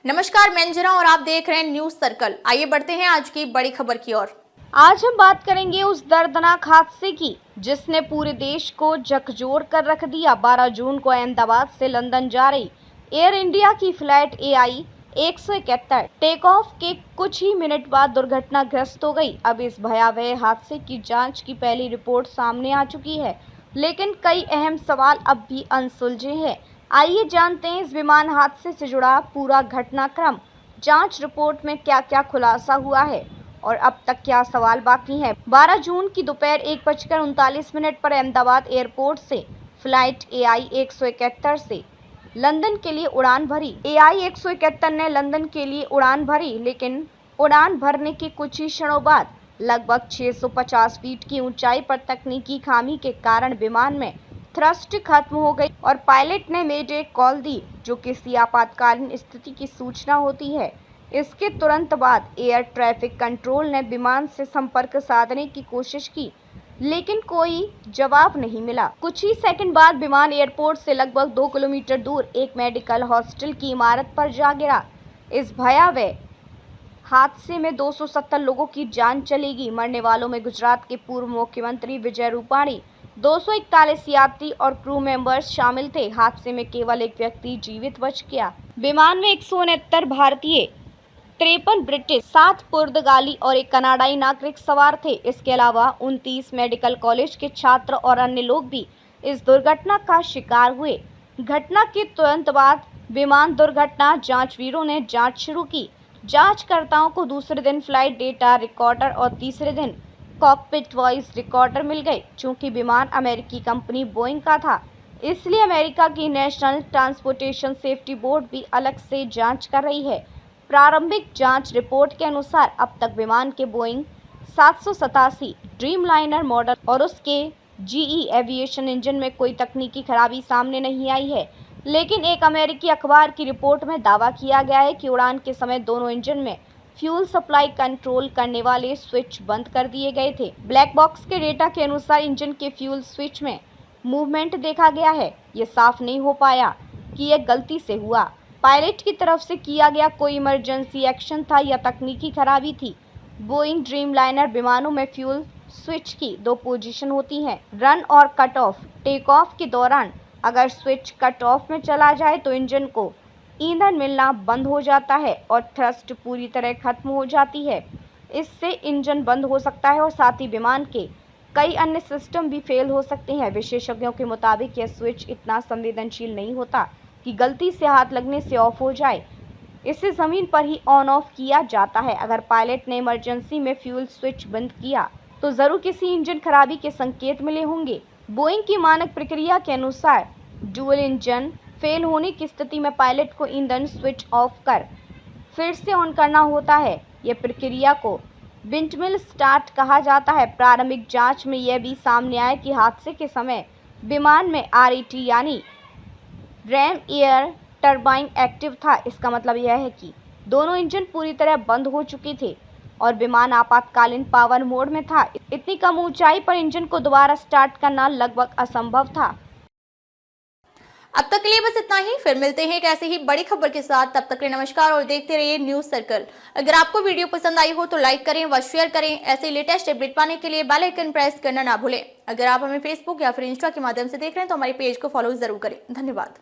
नमस्कार, मैं अंजना और आप देख रहे हैं न्यूज सर्कल। आइए बढ़ते हैं आज की बड़ी खबर की ओर। आज हम बात करेंगे उस दर्दनाक हादसे की जिसने पूरे देश को झकझोर कर रख दिया। 12 जून को अहमदाबाद से लंदन जा रही एयर इंडिया की फ्लाइट AI 171 टेक ऑफ के कुछ ही मिनट बाद दुर्घटनाग्रस्त हो गई। अब इस भयावह हादसे की जांच की पहली रिपोर्ट सामने आ चुकी है, लेकिन कई अहम सवाल अब भी अनसुलझे हैं। आइए जानते हैं इस विमान हादसे से जुड़ा पूरा घटनाक्रम। जांच रिपोर्ट में क्या क्या खुलासा हुआ है और अब तक क्या सवाल बाकी हैं। 12 जून की दोपहर 1:39 पर अहमदाबाद एयरपोर्ट से फ्लाइट AI 171 से लंदन के लिए उड़ान भरी। AI 171 ने लंदन के लिए उड़ान भरी, लेकिन उड़ान भरने के कुछ ही क्षणों बाद लगभग 650 फीट की ऊंचाई पर तकनीकी खामी के कारण विमान में थ्रस्ट खत्म हो गई और पायलट ने मेडे कॉल दी, जो किसी आपातकालीन स्थिति की सूचना होती है। इसके तुरंत बाद एयर ट्रैफिक कंट्रोल ने विमान से संपर्क साधने की कोशिश की, लेकिन कोई जवाब नहीं मिला। कुछ ही सेकंड बाद विमान एयरपोर्ट से लगभग 2 किलोमीटर दूर एक मेडिकल हॉस्टल की इमारत पर जा गिरा। इस भयावह हादसे में 270 लोगों की जान चलेगी। मरने वालों में गुजरात के पूर्व मुख्यमंत्री विजय रूपाणी, 241 यात्री और क्रू मेंबर्स शामिल थे। हादसे में केवल एक व्यक्ति जीवित बच गया। विमान में 169 भारतीय, 53 ब्रिटिश, 7 पुर्तगाली और एक कनाडाई नागरिक सवार थे। इसके अलावा 29 मेडिकल कॉलेज के छात्र और अन्य लोग भी इस दुर्घटना का शिकार हुए। घटना के तुरंत बाद विमान दुर्घटना जांचवीरों ने जांच शुरू की। जांचकर्ताओं को दूसरे दिन फ्लाइट डेटा रिकॉर्डर और तीसरे दिन कॉकपिट वॉइस रिकॉर्डर मिल गए। चूंकि विमान अमेरिकी कंपनी बोइंग का था, इसलिए अमेरिका की नेशनल ट्रांसपोर्टेशन सेफ्टी बोर्ड भी अलग से जांच कर रही है। प्रारंभिक जांच रिपोर्ट के अनुसार अब तक विमान के बोइंग 787 ड्रीमलाइनर मॉडल और उसके GE एविएशन इंजन में कोई तकनीकी खराबी सामने नहीं आई है, लेकिन एक अमेरिकी अखबार की रिपोर्ट में दावा किया गया है कि उड़ान के समय दोनों इंजन में फ्यूल सप्लाई कंट्रोल करने वाले स्विच बंद कर दिए गए थे। ब्लैक बॉक्स के डेटा के अनुसार इंजन के फ्यूल स्विच में मूवमेंट देखा गया है। ये साफ नहीं हो पाया कि यह गलती से हुआ, पायलट की तरफ से किया गया कोई इमरजेंसी एक्शन था या तकनीकी खराबी थी। बोइंग ड्रीमलाइनर विमानों में फ्यूल स्विच की 2 पोजीशन होती हैं, रन और कट ऑफ। टेक ऑफ के दौरान अगर स्विच कट ऑफ में चला जाए तो इंजन को ईंधन मिलना बंद हो जाता है और थ्रस्ट पूरी तरह खत्म हो जाती है। इससे इंजन बंद हो सकता है और साथ ही विमान के कई अन्य सिस्टम भी फेल हो सकते हैं। विशेषज्ञों के मुताबिक यह स्विच इतना संवेदनशील नहीं होता कि गलती से हाथ लगने से ऑफ हो जाए। इसे ज़मीन पर ही ऑन ऑफ किया जाता है। अगर पायलट ने इमरजेंसी में फ्यूल स्विच बंद किया तो ज़रूर किसी इंजन खराबी के संकेत मिले होंगे। बोइंग की मानक प्रक्रिया के अनुसार डुअल इंजन फेल होने की स्थिति में पायलट को ईंधन स्विच ऑफ कर फिर से ऑन करना होता है। यह प्रक्रिया को विंडमिल स्टार्ट कहा जाता है। प्रारंभिक जांच में यह भी सामने आया कि हादसे के समय विमान में RET यानी रैम एयर टरबाइन एक्टिव था। इसका मतलब यह है कि दोनों इंजन पूरी तरह बंद हो चुके थे और विमान आपातकालीन पावर मोड में था। इतनी कम ऊंचाई पर इंजन को दोबारा स्टार्ट करना लगभग असंभव था। अब तक के लिए बस इतना ही। फिर मिलते हैं एक ऐसे ही बड़ी खबर के साथ। तब तक के लिए नमस्कार और देखते रहिए न्यूज सर्कल। अगर आपको वीडियो पसंद आई हो तो लाइक करें व शेयर करें। ऐसे लेटेस्ट अपडेट पाने के लिए बेल आइकन प्रेस करना ना भूलें। अगर आप हमें फेसबुक या फिर इंस्टा के माध्यम से देख रहे हैं तो हमारे पेज को फॉलो जरूर करें। धन्यवाद।